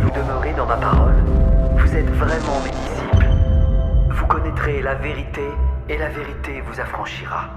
Si vous demeurez dans ma parole, vous êtes vraiment mes disciples. Vous connaîtrez la vérité, et la vérité vous affranchira.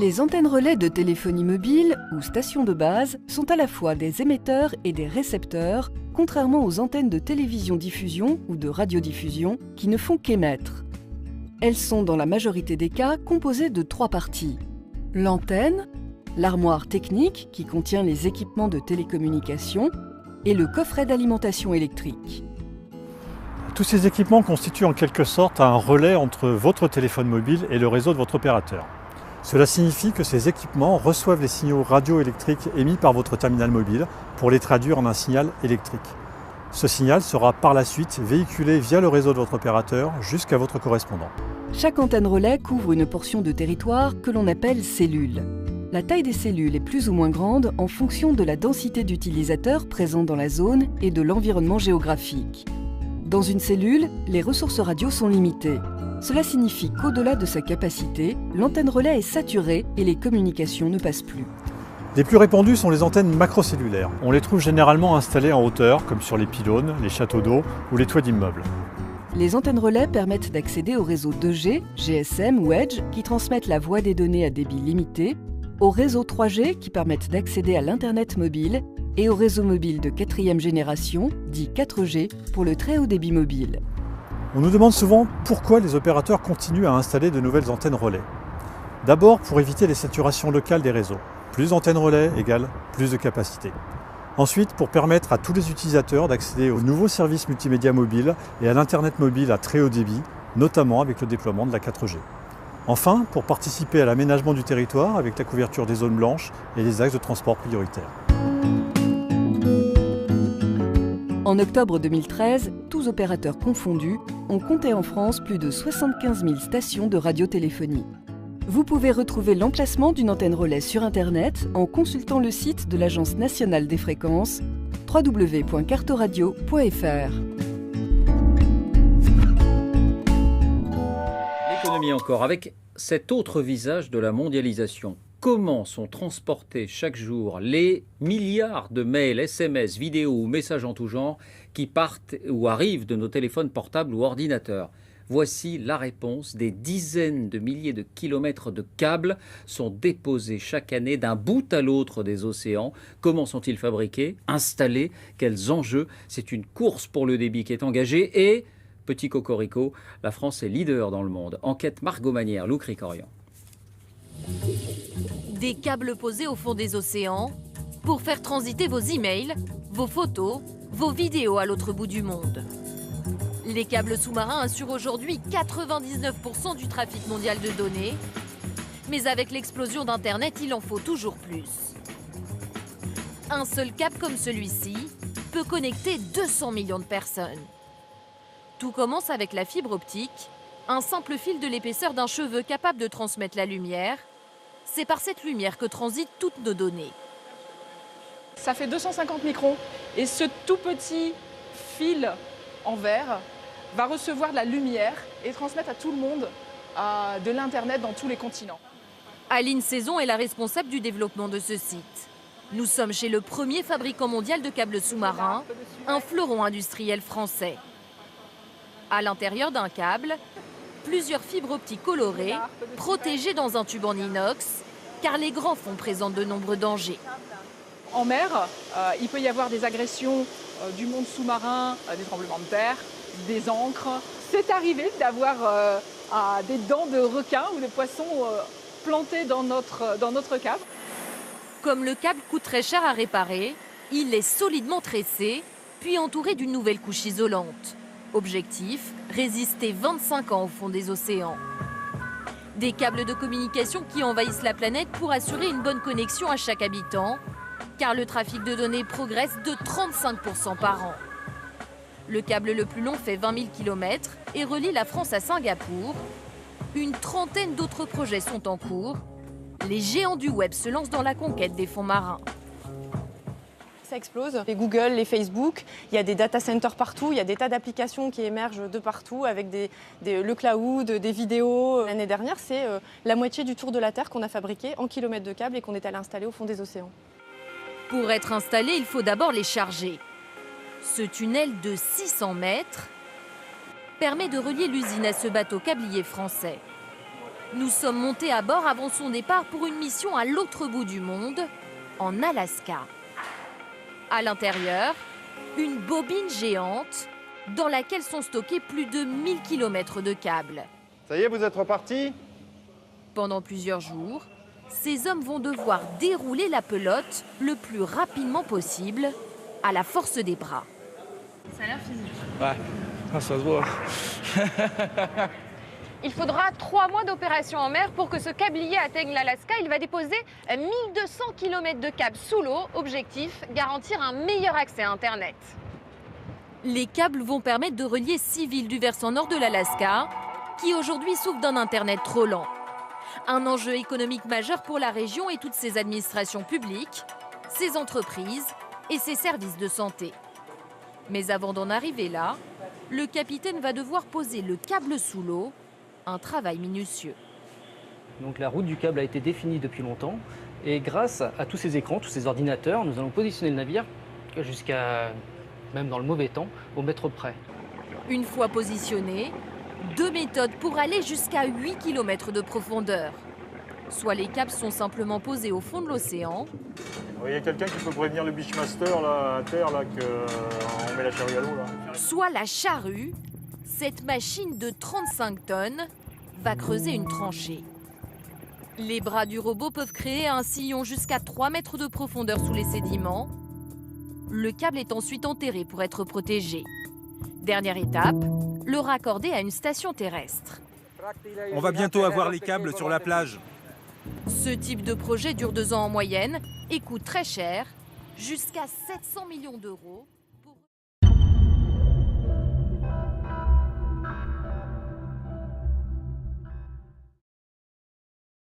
Les antennes relais de téléphonie mobile ou stations de base sont à la fois des émetteurs et des récepteurs, contrairement aux antennes de télévision-diffusion ou de radiodiffusion qui ne font qu'émettre. Elles sont dans la majorité des cas composées de 3 parties. L'antenne, l'armoire technique qui contient les équipements de télécommunication et le coffret d'alimentation électrique. Tous ces équipements constituent en quelque sorte un relais entre votre téléphone mobile et le réseau de votre opérateur. Cela signifie que ces équipements reçoivent les signaux radioélectriques émis par votre terminal mobile pour les traduire en un signal électrique. Ce signal sera par la suite véhiculé via le réseau de votre opérateur jusqu'à votre correspondant. Chaque antenne relais couvre une portion de territoire que l'on appelle cellule. La taille des cellules est plus ou moins grande en fonction de la densité d'utilisateurs présents dans la zone et de l'environnement géographique. Dans une cellule, les ressources radio sont limitées. Cela signifie qu'au-delà de sa capacité, l'antenne relais est saturée et les communications ne passent plus. Les plus répandues sont les antennes macrocellulaires. On les trouve généralement installées en hauteur, comme sur les pylônes, les châteaux d'eau ou les toits d'immeubles. Les antennes relais permettent d'accéder aux réseaux 2G, GSM ou Edge qui transmettent la voix des données à débit limité, aux réseaux 3G qui permettent d'accéder à l'Internet mobile et au réseau mobile de 4e génération, dit 4G, pour le très haut débit mobile. On nous demande souvent pourquoi les opérateurs continuent à installer de nouvelles antennes relais. D'abord pour éviter les saturations locales des réseaux. Plus d'antennes relais égale plus de capacité. Ensuite pour permettre à tous les utilisateurs d'accéder aux nouveaux services multimédia mobiles et à l'Internet mobile à très haut débit, notamment avec le déploiement de la 4G. Enfin, pour participer à l'aménagement du territoire avec la couverture des zones blanches et des axes de transport prioritaires. En octobre 2013, tous opérateurs confondus, on comptait en France plus de 75 000 stations de radiotéléphonie. Vous pouvez retrouver l'emplacement d'une antenne relais sur Internet en consultant le site de l'Agence nationale des fréquences www.cartoradio.fr. L'économie encore, avec cet autre visage de la mondialisation. Comment sont transportés chaque jour les milliards de mails, SMS, vidéos ou messages en tout genre qui partent ou arrivent de nos téléphones portables ou ordinateurs? Voici la réponse. Des dizaines de milliers de kilomètres de câbles sont déposés chaque année d'un bout à l'autre des océans. Comment sont-ils fabriqués, installés? Quels enjeux? C'est une course pour le débit qui est engagée et, petit cocorico, la France est leader dans le monde. Enquête Margot Manière, Lou Cricorian. Des câbles posés au fond des océans pour faire transiter vos emails, vos photos, vos vidéos à l'autre bout du monde. Les câbles sous-marins assurent aujourd'hui 99% du trafic mondial de données, mais avec l'explosion d'Internet, il en faut toujours plus. Un seul câble comme celui-ci peut connecter 200 millions de personnes. Tout commence avec la fibre optique, un simple fil de l'épaisseur d'un cheveu capable de transmettre la lumière. C'est par cette lumière que transitent toutes nos données. Ça fait 250 microns et ce tout petit fil en verre va recevoir de la lumière et transmettre à tout le monde de l'Internet dans tous les continents. Aline Saison est la responsable du développement de ce site. Nous sommes chez le premier fabricant mondial de câbles sous-marins, un fleuron industriel français. À l'intérieur d'un câble, plusieurs fibres optiques colorées, protégées dans un tube en inox, car les grands fonds présentent de nombreux dangers. En mer, il peut y avoir des agressions du monde sous-marin, des tremblements de terre, des ancres. C'est arrivé d'avoir des dents de requin ou de poisson plantées dans notre câble. Comme le câble coûte très cher à réparer, il est solidement tressé, puis entouré d'une nouvelle couche isolante. Objectif, résister 25 ans au fond des océans. Des câbles de communication qui envahissent la planète pour assurer une bonne connexion à chaque habitant, car le trafic de données progresse de 35% par an. Le câble le plus long fait 20 000 km et relie la France à Singapour. Une trentaine d'autres projets sont en cours. Les géants du web se lancent dans la conquête des fonds marins. Ça explose. Les Google, les Facebook, il y a des data centers partout, il y a des tas d'applications qui émergent de partout avec le cloud, des vidéos. L'année dernière, c'est la moitié du tour de la Terre qu'on a fabriqué en kilomètres de câbles et qu'on est allé installer au fond des océans. Pour être installé, il faut d'abord les charger. Ce tunnel de 600 mètres permet de relier l'usine à ce bateau câblier français. Nous sommes montés à bord avant son départ pour une mission à l'autre bout du monde, en Alaska. À l'intérieur, une bobine géante dans laquelle sont stockés plus de 1000 km de câbles. Ça y est, vous êtes repartis? Pendant plusieurs jours, ces hommes vont devoir dérouler la pelote le plus rapidement possible, à la force des bras. Ça a l'air physique. Ouais, ça se voit. Il faudra 3 mois d'opération en mer pour que ce câblier atteigne l'Alaska. Il va déposer 1200 km de câbles sous l'eau. Objectif, garantir un meilleur accès à Internet. Les câbles vont permettre de relier 6 villes du versant nord de l'Alaska, qui aujourd'hui souffrent d'un Internet trop lent. Un enjeu économique majeur pour la région et toutes ses administrations publiques, ses entreprises et ses services de santé. Mais avant d'en arriver là, le capitaine va devoir poser le câble sous l'eau, un travail minutieux. Donc la route du câble a été définie depuis longtemps et grâce à tous ces écrans, tous ces ordinateurs, nous allons positionner le navire jusqu'à, même dans le mauvais temps, au mètre près. Une fois positionné, 2 méthodes pour aller jusqu'à 8 km de profondeur. Soit les câbles sont simplement posés au fond de l'océan. Il y a quelqu'un qui peut prévenir le Beachmaster là, à terre là, qu'on met la charrue à l'eau là. Soit la charrue, cette machine de 35 tonnes, va creuser une tranchée. Les bras du robot peuvent créer un sillon jusqu'à 3 mètres de profondeur sous les sédiments. Le câble est ensuite enterré pour être protégé. Dernière étape, le raccorder à une station terrestre. On va bientôt avoir les câbles sur la plage. Ce type de projet dure 2 ans en moyenne et coûte très cher, jusqu'à 700 millions d'euros.